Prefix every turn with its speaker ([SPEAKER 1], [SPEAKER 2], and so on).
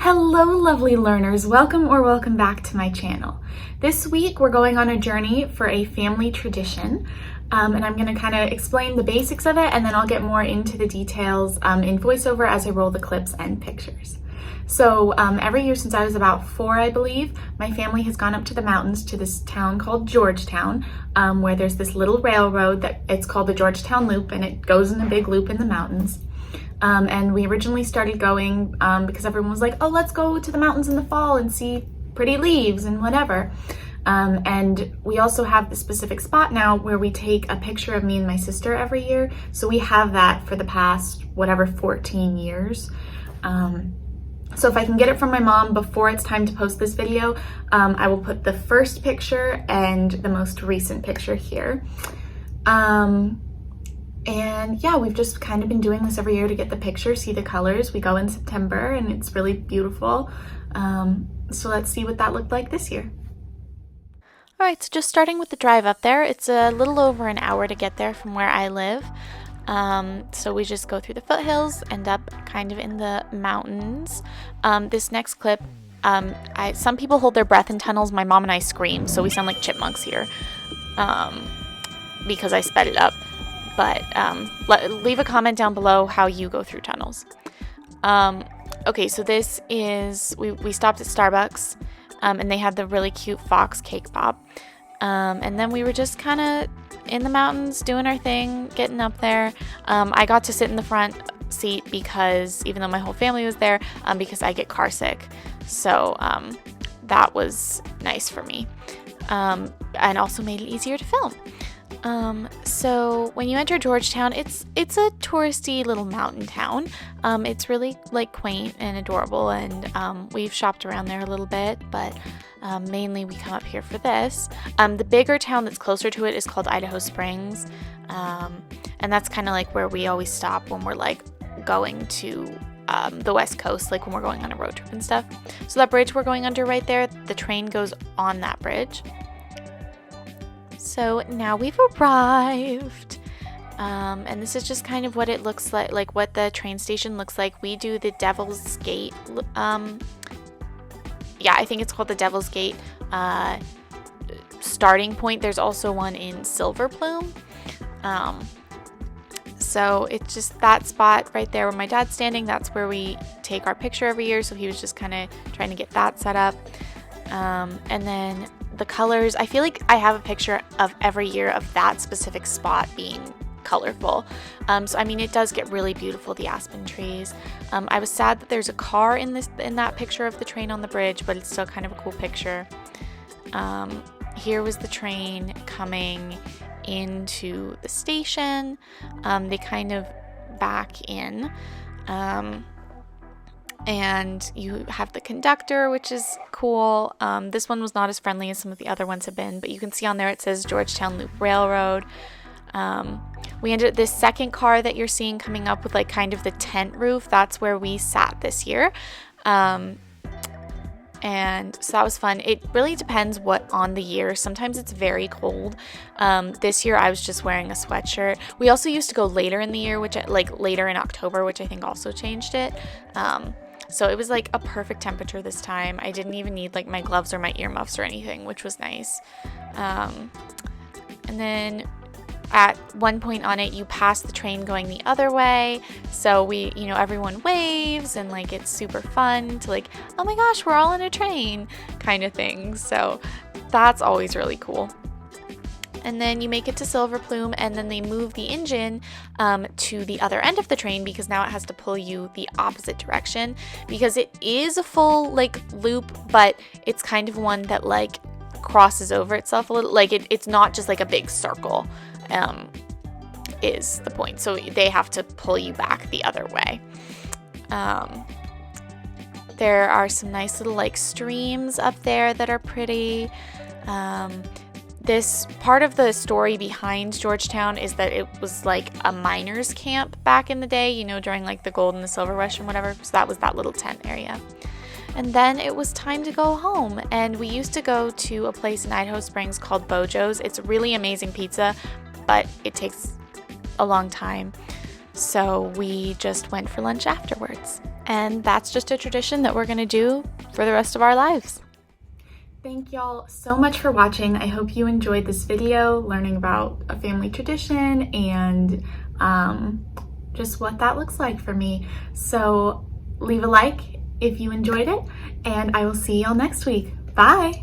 [SPEAKER 1] Hello lovely learners, welcome back to my channel. This week we're going on a journey for a family tradition and I'm going to kind of explain the basics of it and then I'll get more into the details in voiceover as I roll the clips and pictures. So every year since I was about 4, I believe, my family has gone up to the mountains to this town called Georgetown where there's this little railroad that it's called the Georgetown Loop and it goes in a big loop in the mountains. And we originally started going because everyone was like, oh, let's go to the mountains in the fall and see pretty leaves and whatever. And we also have the specific spot now where we take a picture of me and my sister every year. So we have that for the past, 14 years. So if I can get it from my mom before it's time to post this video, I will put the first picture and the most recent picture here. And yeah, we've just kind of been doing this every year to get the picture, see the colors. We go in September and it's really beautiful. So let's see what that looked like this year.
[SPEAKER 2] All right, so just starting with the drive up there, it's a little over an hour to get there from where I live. So we just go through the foothills, end up kind of in the mountains. This next clip, some people hold their breath in tunnels. My mom and I scream, so we sound like chipmunks here because I sped it up. But leave a comment down below how you go through tunnels. Okay, so this is, we stopped at Starbucks, and they had the really cute fox cake pop. And then we were just kind of in the mountains doing our thing, getting up there. I got to sit in the front seat because, even though my whole family was there, because I get car sick. So that was nice for me. And also made it easier to film. So when you enter Georgetown, it's a touristy little mountain town. It's really like quaint and adorable, and we've shopped around there a little bit, but mainly we come up here for this. The bigger town that's closer to it is called Idaho Springs, and that's kind of like where we always stop when we're like going to the West Coast, like when we're going on a road trip and stuff. So that bridge we're going under right there, the train goes on that bridge. So now we've arrived, and this is just kind of what it looks like what the train station looks like. We do the Devil's Gate, yeah, I think it's called the Devil's Gate starting point. There's also one in Silver Plume, so it's just that spot right there where my dad's standing. That's where we take our picture every year, so he was just kind of trying to get that set up, and then the colors, I feel like I have a picture of every year of that specific spot being colorful. So I mean, it does get really beautiful, the aspen trees. I was sad that there's a car in that picture of the train on the bridge, but it's still kind of a cool picture. Here was the train coming into the station. They kind of back in. And you have the conductor, which is cool. This one was not as friendly as some of the other ones have been, but you can see on there it says Georgetown Loop Railroad. We ended this second car that you're seeing coming up with like kind of the tent roof. That's where we sat this year. And so that was fun. It really depends what on the year. Sometimes it's very cold. This year I was just wearing a sweatshirt. We also used to go later in the year, which like later in October, which I think also changed it. So it was like a perfect temperature this time. I didn't even need like my gloves or my earmuffs or anything, which was nice. And then at one point on it, you pass the train going the other way. So everyone waves and like it's super fun to like, oh my gosh, we're all in a train kind of thing. So that's always really cool. And then you make it to Silver Plume, and then they move the engine to the other end of the train because now it has to pull you the opposite direction, because it is a full like loop, but it's kind of one that like crosses over itself a little. Like it's not just like a big circle, is the point. So they have to pull you back the other way. There are some nice little like streams up there that are pretty. This part of the story behind Georgetown is that it was like a miners' camp back in the day, during like the gold and the silver rush and whatever. So that was that little tent area. And then it was time to go home. And we used to go to a place in Idaho Springs called Bojo's. It's really amazing pizza, but it takes a long time. So we just went for lunch afterwards. And that's just a tradition that we're going to do for the rest of our lives.
[SPEAKER 1] Thank y'all so much for watching. I hope you enjoyed this video, learning about a family tradition and just what that looks like for me. So leave a like if you enjoyed it, and I will see y'all next week. Bye!